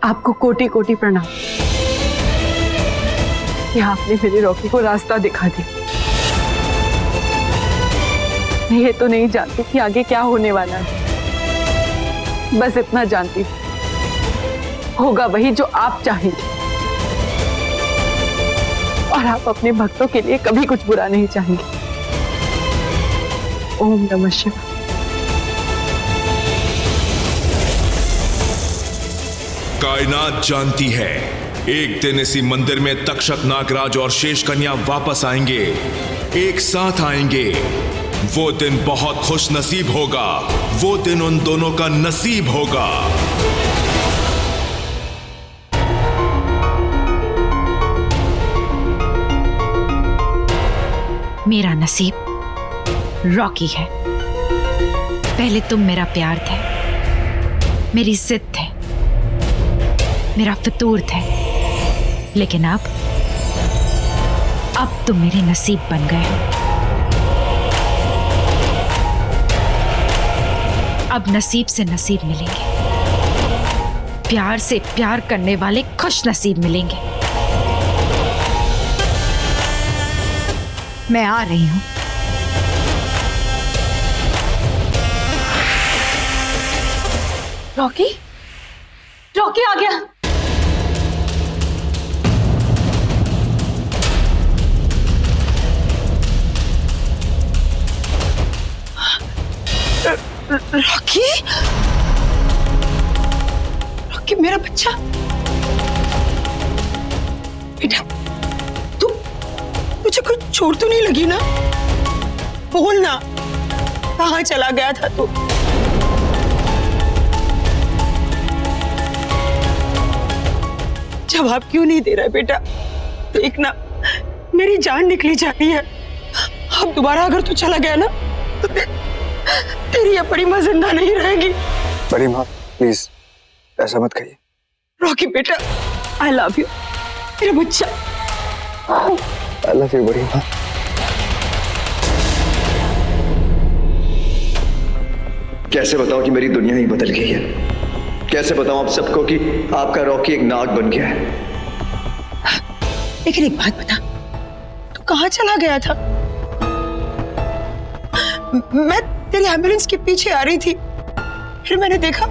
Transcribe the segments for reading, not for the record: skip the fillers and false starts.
आपको कोटि कोटि प्रणाम कि आपने मेरे रॉकी को रास्ता दिखा दिया। मैं ये तो नहीं जानती कि आगे क्या होने वाला है, बस इतना जानती थी होगा वही जो आप चाहेंगे, और आप अपने भक्तों के लिए कभी कुछ बुरा नहीं चाहेंगे। ओम नमः शिवाय। कायनात जानती है एक दिन इसी मंदिर में तक्षक नागराज और शेष कन्या वापस आएंगे, एक साथ आएंगे। वो दिन बहुत खुश नसीब होगा, वो दिन उन दोनों का नसीब होगा। मेरा नसीब रॉकी है। पहले तुम मेरा प्यार थे, मेरी जिद थे, मेरा फितूर थे, लेकिन अब तुम मेरे नसीब बन गए हो। अब नसीब से नसीब मिलेंगे, प्यार से प्यार करने वाले खुश नसीब मिलेंगे। मैं आ रही हूं। रॉकी, रॉकी आ गया। रॉकी, रॉकी मेरा बच्चा, बेटा तू, मुझे कुछ चोट तो नहीं लगी ना? बोल ना, कहाँ चला गया था तू? जवाब क्यों नहीं दे रहा बेटा? देखना, मेरी जान निकली जा रही है। अब दोबारा अगर तू चला गया ना तो तेरी ये बड़ी माँ जिंदा नहीं रहेगी। बड़ी माँ प्लीज ऐसा मत कहिए। रॉकी बेटा, आई लव यू मेरा बच्चा। आई लव यू बड़ी माँ। कैसे बताऊं कि मेरी दुनिया ही बदल गई है? कैसे बताऊं आप सबको कि आपका रॉकी एक नाग बन गया है? लेकिन एक बात बता, तू कहाँ चला गया था? मैं तेरी एम्बुलेंस के पीछे आ रही थी, फिर मैंने देखा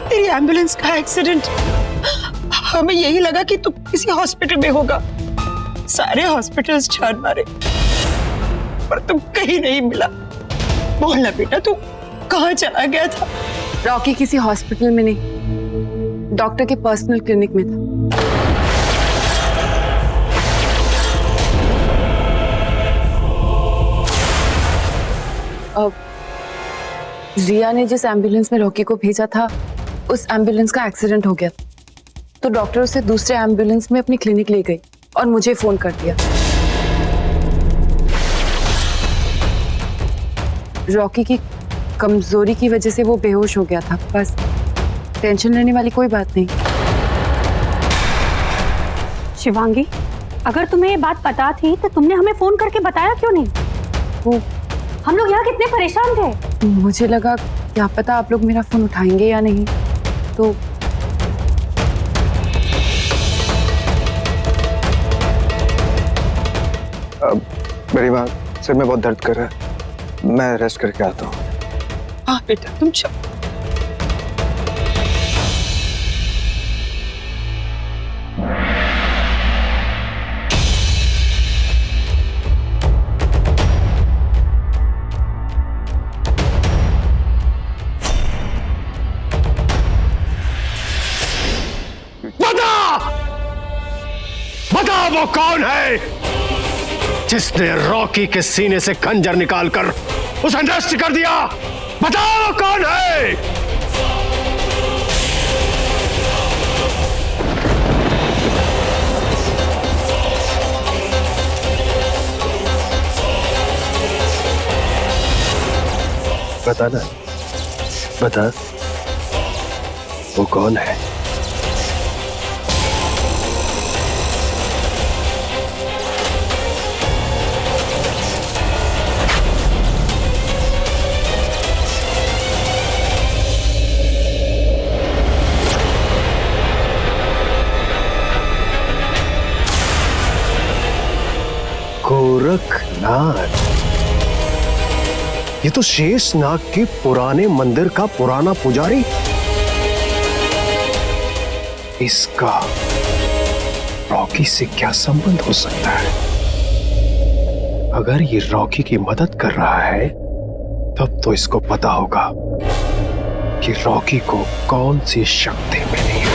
तेरी एम्बुलेंस का एक्सीडेंट। हमें यही लगा कि तू किसी हॉस्पिटल में होगा। सारे हॉस्पिटल्स छान मारे पर तुम कहीं नहीं मिला। बोलना बेटा, तू कहाँ चला गया था? रॉकी किसी हॉस्पिटल में नहीं, डॉक्टर के पर्सनल क्लिनिक में था। रिया ने जिस एम्बुलेंस में रॉकी को भेजा था, उस एम्बुलेंस का एक्सीडेंट हो गया, तो डॉक्टर उसे दूसरे एम्बुलेंस में अपनी क्लिनिक ले गई और मुझे फोन कर दिया। रॉकी की कमजोरी की वजह से वो बेहोश हो गया था। बस, टेंशन लेने वाली कोई बात नहीं। शिवांगी, अगर तुम्हें ये बात पता थी तो तुमने हमें फोन करके बताया क्यों नहीं? वो हम लोग यहाँ कितने परेशान थे। मुझे लगा क्या पता आप लोग मेरा फोन उठाएंगे या नहीं, तो बड़ी माँ, सिर में बहुत दर्द कर रहा है, मैं रेस्ट करके आता हूँ। हाँ बेटा, तुम चलो। बता वो कौन है जिसने रॉकी के सीने से खंजर निकालकर उसे नष्ट कर दिया? बताओ वो कौन है? बता ना, बता वो कौन है? ध्यान। ये तो शेषनाग के पुराने मंदिर का पुराना पुजारी। इसका रॉकी से क्या संबंध हो सकता है? अगर ये रॉकी की मदद कर रहा है तब तो इसको पता होगा कि रॉकी को कौन सी शक्ति मिली है।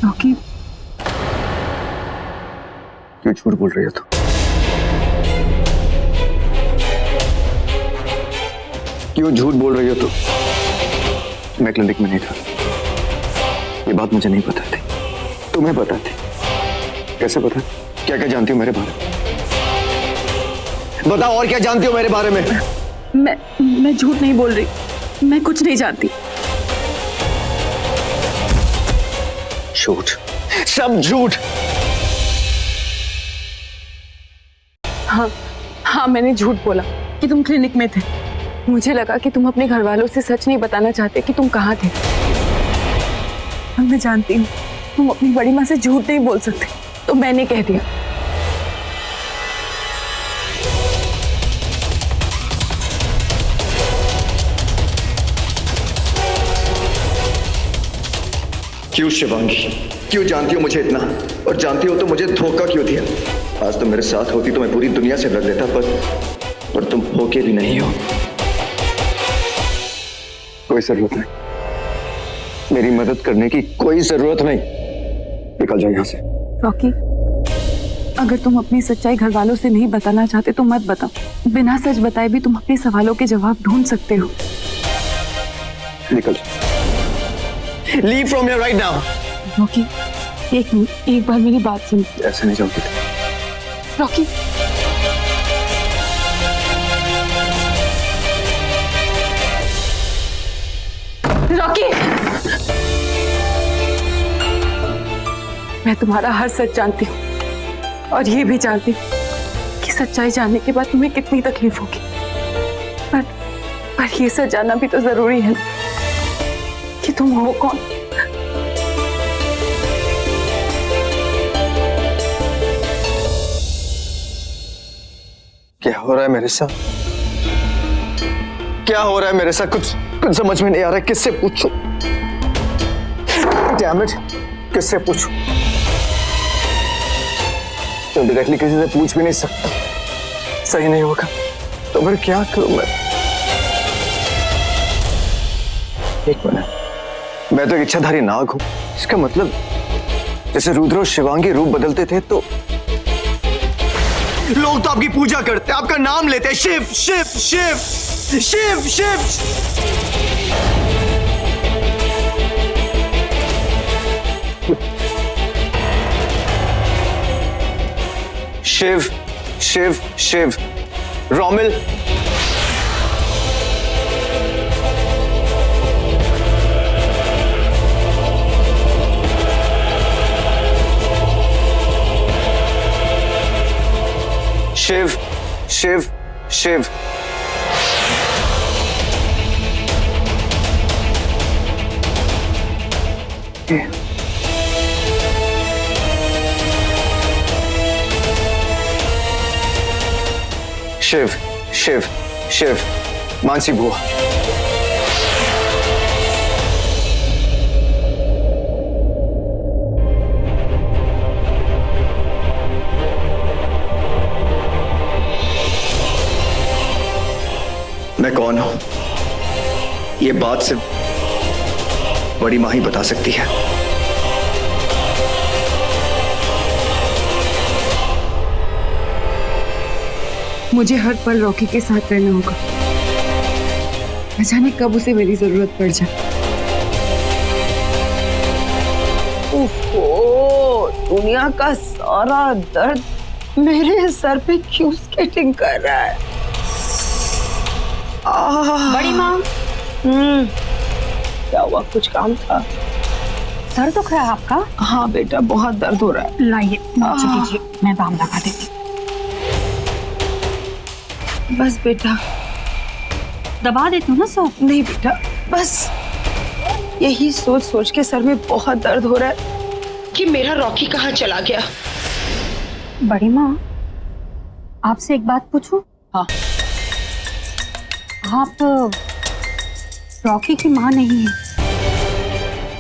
रॉकी, क्यों झूठ बोल रही हो तुम? क्यों झूठ बोल रही हो तुम? मैं क्लिनिक में नहीं था। ये बात मुझे नहीं पता थी, तुम्हें पता थी। कैसे पता? क्या क्या जानती हो मेरे बारे में? बताओ, और क्या जानती हो मेरे बारे में? मैं झूठ नहीं बोल रही, मैं कुछ नहीं जानती। झूठ, सब झूठ। हाँ, मैंने झूठ बोला कि तुम क्लिनिक में थे। मुझे लगा कि तुम अपने घर वालों से सच नहीं बताना चाहते कि तुम कहाँ थे। और मैं जानती हूँ तुम अपनी बड़ी माँ से झूठ नहीं बोल सकते, तो मैंने कह दिया। क्यों शिवांगी? क्यों जानती हो मुझे इतना? और जानती हो तो मुझे धोखा क्यों दिया? आज तुम मेरे साथ होती तो मैं पूरी दुनिया से लड़ लेता, पर तुम होके भी नहीं हो। कोई जरूरत नहीं, मेरी मदद करने की कोई जरूरत नहीं। निकल जाओ यहाँ से। रॉकी, अगर तुम अपनी सच्चाई घर वालों से नहीं बताना चाहते तो मत बताओ। बिना सच बताए भी तुम अपने सवालों के जवाब ढूंढ सकते हो। निकल जाओ। Leave from here right now. Rocky, एक मिनट, एक बार मेरी बात सुन। ऐसे नहीं जाओगी। रॉकी, रॉकी, मैं तुम्हारा हर सच जानती हूँ और ये भी जानती हूँ कि सच्चाई जानने के बाद तुम्हें कितनी तकलीफ होगी। पर ये सच जानना भी तो जरूरी है कि तुम हो कौन। क्या हो रहा है मेरे साथ? क्या हो रहा है मेरे साथ? कुछ समझ में नहीं आ रहा है। किससे पूछूं? Damn it, किससे पूछूं? तो डायरेक्टली किसी से पूछ भी नहीं सकता, सही नहीं होगा। तो फिर क्या करूं मैं? एक मिनट, मैं तो इच्छाधारी नाग हूं। इसका मतलब जैसे रुद्र और शिवांगी रूप बदलते थे तो लोग तो आपकी पूजा करते, आपका नाम लेते हैं। शिव शिव शिव शिव शिव। शिव शिव शिव। रोमिल, शिव शिव शिव। शिव शिव शिव। मानसी बुआ, मैं कौन हूं ये बात सिर्फ बड़ी मां ही बता सकती है। मुझे हर पल रॉकी के साथ रहना होगा। न जाने कब उसे मेरी जरूरत पड़ जाए। ओहो, दुनिया का सारा दर्द मेरे सर पे क्यों स्केटिंग कर रहा है? बड़ी माँ, क्या हुआ? कुछ काम था? सर दुख रहा है आपका? हाँ बेटा, बहुत दर्द हो रहा है। लाइए, नीचे कीजिए, मैं बाम लगा देती हूँ। बस बेटा। दबा देती हूँ ना सर। नहीं बेटा, बस यही सोच सोच के सर में बहुत दर्द हो रहा है कि मेरा रॉकी कहाँ चला गया। बड़ी माँ, आपसे एक बात पूछूं? हाँ। आप रॉकी की माँ नहीं है,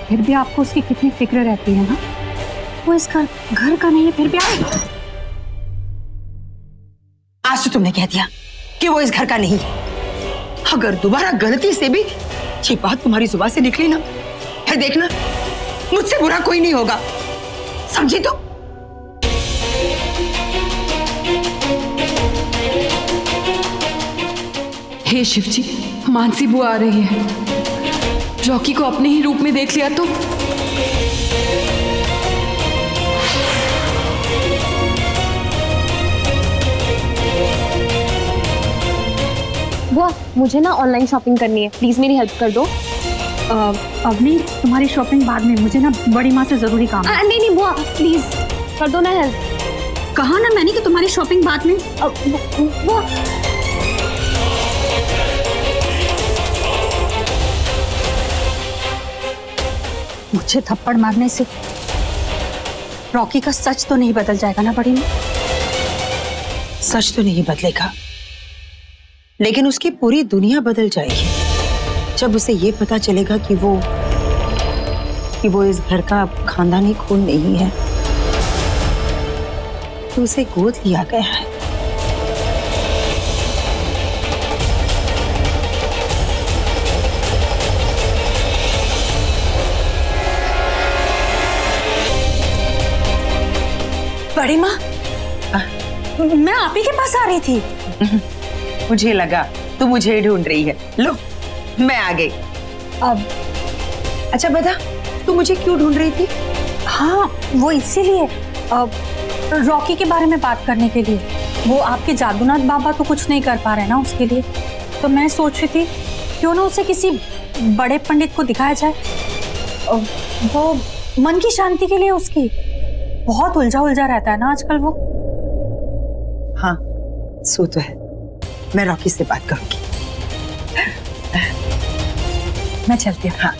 फिर भी आपको उसकी कितनी फिक्र रहती है ना। वो इस घर का नहीं है, फिर भी आप। आज तो तुमने कह दिया कि वो इस घर का नहीं है। अगर दोबारा गलती से भी ये बात तुम्हारी जुबान से निकली ना, फिर देखना मुझसे बुरा कोई नहीं होगा, समझी तो? हे शिव जी, मानसी बुआ आ रही है। रॉकी को अपने ही रूप में देख लिया तो। बुआ, मुझे ना ऑनलाइन शॉपिंग करनी है, प्लीज मेरी हेल्प कर दो। अवनी, तुम्हारी शॉपिंग बाद में, मुझे ना बड़ी माँ से जरूरी काम है। नहीं बुआ, प्लीज कर दो ना हेल्प। कहा ना मैंने कि तुम्हारी शॉपिंग बाद में। बुआ, मुझे थप्पड़ मारने से रॉकी का सच तो नहीं बदल जाएगा ना बड़ी माँ? सच तो नहीं बदलेगा, लेकिन उसकी पूरी दुनिया बदल जाएगी जब उसे ये पता चलेगा कि वो इस घर का खानदानी खून नहीं है, तो उसे गोद लिया गया है। बड़ी माँ, मैं आप ही के पास आ रही थी। मुझे लगा तू मुझे ढूंढ रही है। लो, मैं आ गई। अब अच्छा बता, तू मुझे क्यों ढूंढ रही थी? हाँ, वो इसीलिए रॉकी के बारे में बात करने के लिए। वो आपके जादूनाथ बाबा तो कुछ नहीं कर पा रहे ना उसके लिए, तो मैं सोच रही थी क्यों ना उसे किसी बड़े पंडित को दिखाया जाए। वो मन की शांति के लिए, उसकी बहुत उलझा रहता है ना आजकल वो। हाँ, सो तो है। मैं रॉकी से बात करूंगी। मैं चलती हूँ। हाँ।